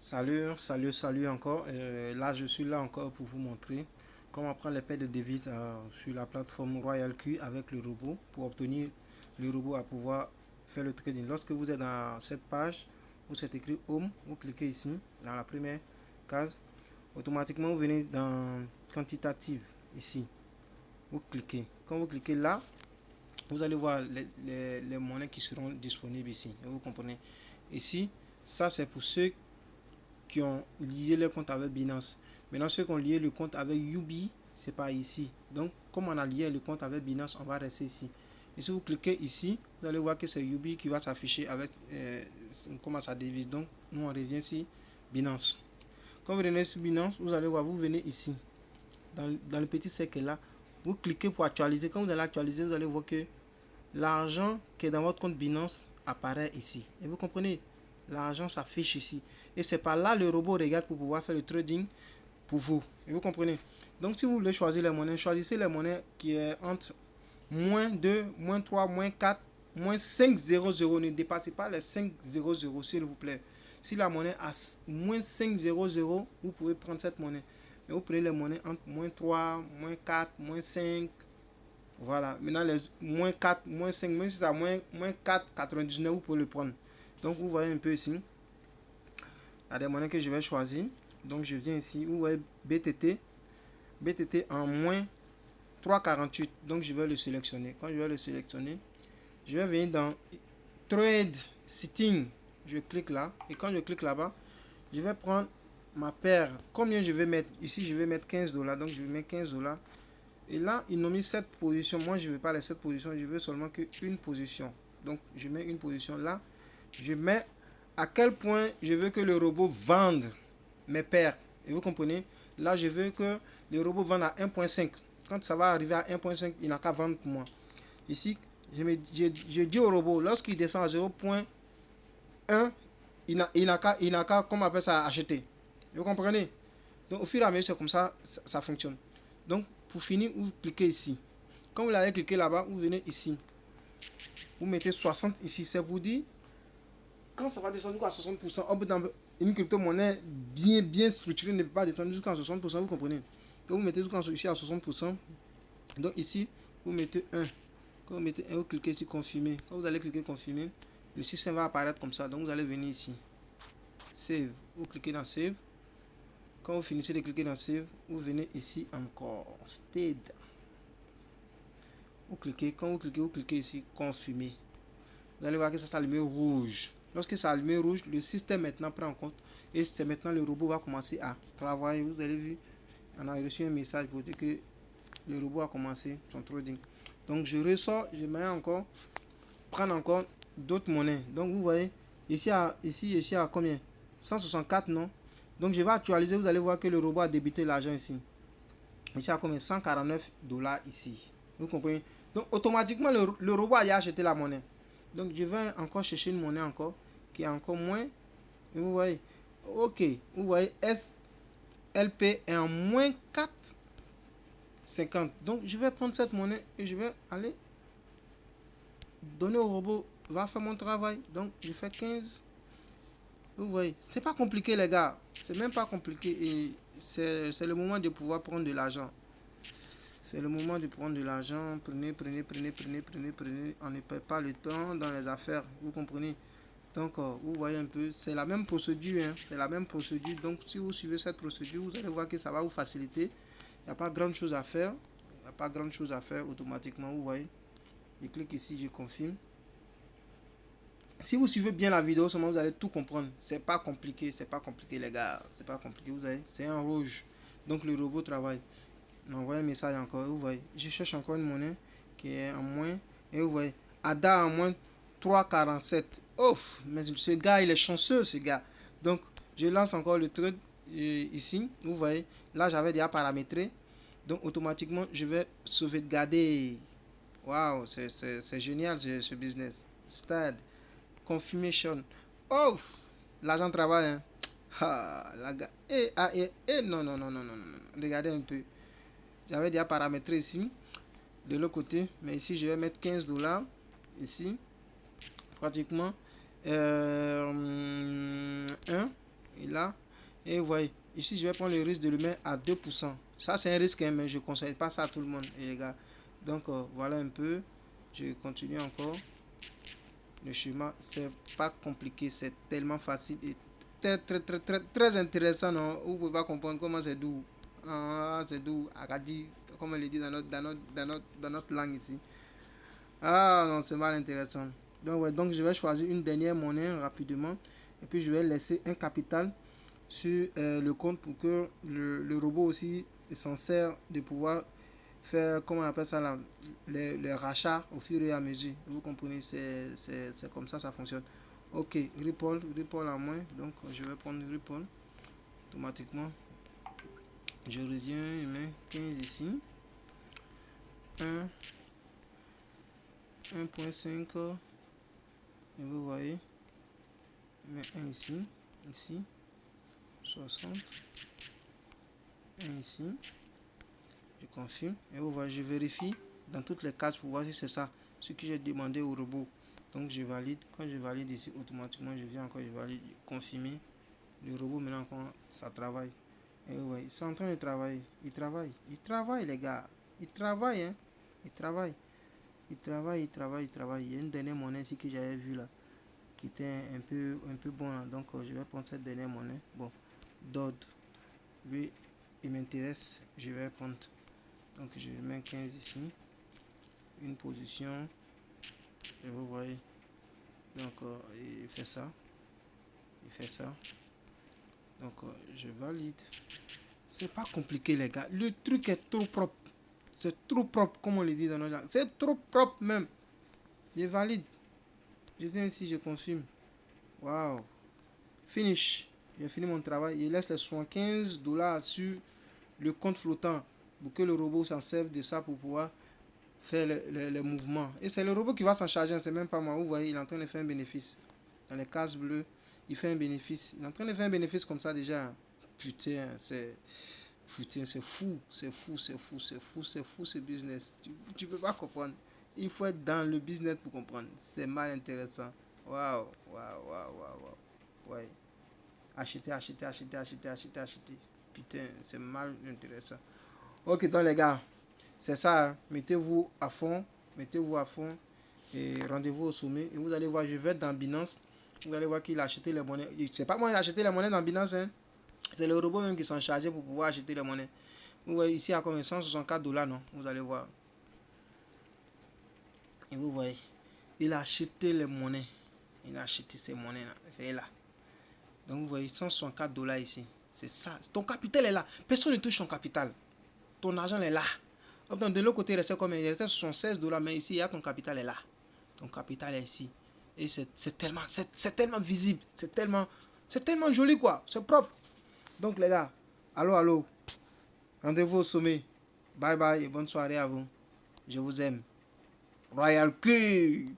Salut encore. Là, je suis là encore pour vous montrer comment prendre les paires de devises sur la plateforme Royal Q avec le robot pour obtenir le robot à pouvoir faire le trading. Lorsque vous êtes dans cette page où c'est écrit Home, vous cliquez ici dans la première case. Automatiquement, vous venez dans Quantitative ici. Vous cliquez. Quand vous cliquez là, vous allez voir les monnaies qui seront disponibles ici. Vous comprenez? Ici, ça c'est pour ceux qui ont lié leur compte avec Binance. Maintenant, ceux qui ont lié le compte avec Yubi, c'est pas ici. Donc, comme on a lié le compte avec Binance, on va rester ici. Et si vous cliquez ici, vous allez voir que c'est Yubi qui va s'afficher avec comment ça devise. Donc, nous on revient ici, Binance. Quand vous venez sur Binance, vous allez voir, vous venez ici, dans le petit cercle là, vous cliquez pour actualiser. Quand vous allez actualiser, vous allez voir que l'argent qui est dans votre compte Binance apparaît ici. Et vous comprenez? L'argent s'affiche ici. Et c'est par là le robot regarde pour pouvoir faire le trading pour vous. Et vous comprenez? Donc si vous voulez choisir les monnaies, choisissez les monnaies qui est entre -2, -3, -4, -500. Ne dépassez pas les 500 s'il vous plaît. Si la monnaie a -500, vous pouvez prendre cette monnaie. Mais vous prenez les monnaies entre -3, -4, -5. Voilà, maintenant les -4, -5, même si c'est à -4,99, vous pouvez le prendre. Donc vous voyez un peu ici, il y a des monnaies que je vais choisir. Donc je viens ici, vous voyez BTT en -3,48. Donc je vais le sélectionner. Quand je vais le sélectionner, je vais venir dans Trade Setting. Je clique là. Et quand je clique là-bas, je vais prendre ma paire. Combien je vais mettre? Ici, je vais mettre 15 $. Donc je vais mettre 15 $. Et là, ils ont mis 7 positions. Moi, je ne veux pas les 7 positions. Je veux seulement qu'une position. Donc, je mets une position là. Je mets à quel point je veux que le robot vende mes paires. Et vous comprenez? Là, je veux que le robot vende à 1,5. Quand ça va arriver à 1,5, il n'a qu'à vendre pour moi. Ici, je dis au robot, lorsqu'il descend à 0,1, il n'a qu'à, comment on appelle ça, acheter. Vous comprenez? Donc, au fur et à mesure, c'est comme ça, ça fonctionne. Donc, pour finir, vous cliquez ici. Quand vous l'avez cliqué là-bas, vous venez ici. Vous mettez 60 ici. C'est pour dire, quand ça va descendre à 60%, une crypto-monnaie bien structurée ne peut pas descendre jusqu'à 60%, vous comprenez? Donc, vous mettez ici à 60%. Donc, ici, vous mettez 1. Quand vous mettez 1, vous cliquez sur confirmer. Quand vous allez cliquer confirmer, le système va apparaître comme ça. Donc, vous allez venir ici. Save. Vous cliquez dans Save. Quand vous finissez de cliquer dans Save, vous venez ici encore. Stead. Vous cliquez, quand vous cliquez ici, confirmer. Vous allez voir que ça s'allume rouge. Lorsque ça s'allume rouge, le système maintenant prend en compte. Et c'est maintenant le robot va commencer à travailler. Vous avez vu, on a reçu un message pour dire que le robot a commencé son trading. Donc je ressors, je mets encore, prendre encore d'autres monnaies. Donc vous voyez, ici à combien? 164, non? Donc je vais actualiser, vous allez voir que le robot a débité l'argent ici. Ici à combien? 149 $ ici. Vous comprenez? Donc automatiquement le robot a acheté la monnaie. Donc je vais encore chercher une monnaie encore qui est encore moins. Et vous voyez, ok, vous voyez SLP est en -4,50. Donc je vais prendre cette monnaie et je vais aller donner au robot, va faire mon travail. Donc je fais 15. Vous voyez, c'est pas compliqué les gars, c'est même pas compliqué et c'est le moment de pouvoir prendre de l'argent. C'est le moment de prendre de l'argent. Prenez. On ne perd pas le temps dans les affaires. Vous comprenez? Donc, vous voyez un peu, c'est la même procédure. Hein, c'est la même procédure. Donc, si vous suivez cette procédure, vous allez voir que ça va vous faciliter. Il n'y a pas grand chose à faire. Il n'y a pas grand chose à faire automatiquement. Vous voyez? Je clique ici, je confirme. Si vous suivez bien la vidéo, seulement vous allez tout comprendre. C'est pas compliqué les gars. C'est pas compliqué, vous voyez. C'est un rouge. Donc, le robot travaille. M'envoie un message encore, vous voyez, je cherche encore une monnaie qui est en moins, et vous voyez, ADA en moins 3,47. Ouf, mais ce gars, il est chanceux, ce gars. Donc, je lance encore le trade ici, vous voyez, là, j'avais déjà paramétré, donc, automatiquement, je vais sauvegarder. Waouh, c'est génial, ce business. Stade, confirmation. Ouf, l'argent travaille, hein. Ah, la gars. Non. Regardez un peu. J'avais déjà paramétré ici, de l'autre côté, mais ici je vais mettre 15 $, ici, pratiquement 1, Et là, et vous voyez, ici, je vais prendre le risque de le mettre à 2%. Ça, c'est un risque, hein, mais je ne conseille pas ça à tout le monde, les gars. Donc, voilà un peu. Je continue encore. Le schéma, c'est pas compliqué, c'est tellement facile et très intéressant, non? Vous pouvez pas comprendre comment c'est doux. Ah, c'est doux. Akadi, comme on le dit dans notre langue ici. Ah, non, c'est mal intéressant. Donc, ouais, donc, je vais choisir une dernière monnaie rapidement. Et puis, je vais laisser un capital sur le compte pour que le robot aussi s'en sert de pouvoir faire, comment on appelle ça là, les rachats au fur et à mesure. Vous comprenez, c'est comme ça fonctionne. Ok, Ripple à moins. Donc, je vais prendre Ripple automatiquement. Je reviens, je mets 15 ici. 1.5. Et vous voyez, je mets 1 ici. Ici. 60. 1 ici. Je confirme. Et vous voyez, je vérifie dans toutes les cases pour voir si c'est ça ce que j'ai demandé au robot. Donc je valide. Quand je valide ici, automatiquement, je viens encore, je valide, confirmer. Le robot maintenant encore, ça travaille. Et ouais, ils sont en train de travailler. Ils travaillent les gars. Ils travaillent, hein. Ils travaillent. Ils travaillent. Il y a une dernière monnaie ici que j'avais vue là, qui était un peu bon là. Donc je vais prendre cette dernière monnaie. Bon, Dodd. Lui, il m'intéresse. Je vais prendre. Donc je mets 15 ici. Une position. Et vous voyez. Donc il fait ça. Donc je valide. C'est pas compliqué les gars. Le truc est trop propre. C'est trop propre comme on le dit dans nos langues. C'est trop propre même. Je valide. Je viens ici, je confirme. Waouh. Finish. J'ai fini mon travail. Il laisse les 75 $ sur le compte flottant pour que le robot s'en serve de ça pour pouvoir faire les mouvements. Et c'est le robot qui va s'en charger, c'est même pas moi. Vous voyez, il est en train de faire un bénéfice. Dans les cases bleues, il fait un bénéfice. Il est en train de faire un bénéfice comme ça déjà. Putain, c'est fou ce business. Tu peux pas comprendre. Il faut être dans le business pour comprendre. C'est mal intéressant. Waouh. Ouais. Acheter. Putain, c'est mal intéressant. Ok, donc les gars, c'est ça. Hein. Mettez-vous à fond. Et rendez-vous au sommet. Et vous allez voir, je vais être dans Binance. Vous allez voir qu'il a acheté les monnaies. C'est pas moi qui ai acheté les monnaies dans Binance. Hein. C'est le robot même qui s'en chargeait pour pouvoir acheter les monnaies. Vous voyez ici à combien? 164 $, non? Vous allez voir. Et vous voyez, il a acheté les monnaies. Il a acheté ces monnaies là. C'est là. Donc vous voyez, 164 $ ici. C'est ça. Ton capital est là. Personne ne touche ton capital. Ton argent est là. Donc de l'autre côté, il restait combien? Il restait 76 $. Mais ici, il y a ton capital est là. Ton capital est ici. Et c'est tellement visible. C'est tellement joli quoi. C'est propre. Donc les gars, allô. Rendez-vous au sommet. Bye bye et bonne soirée à vous. Je vous aime. Royal Q.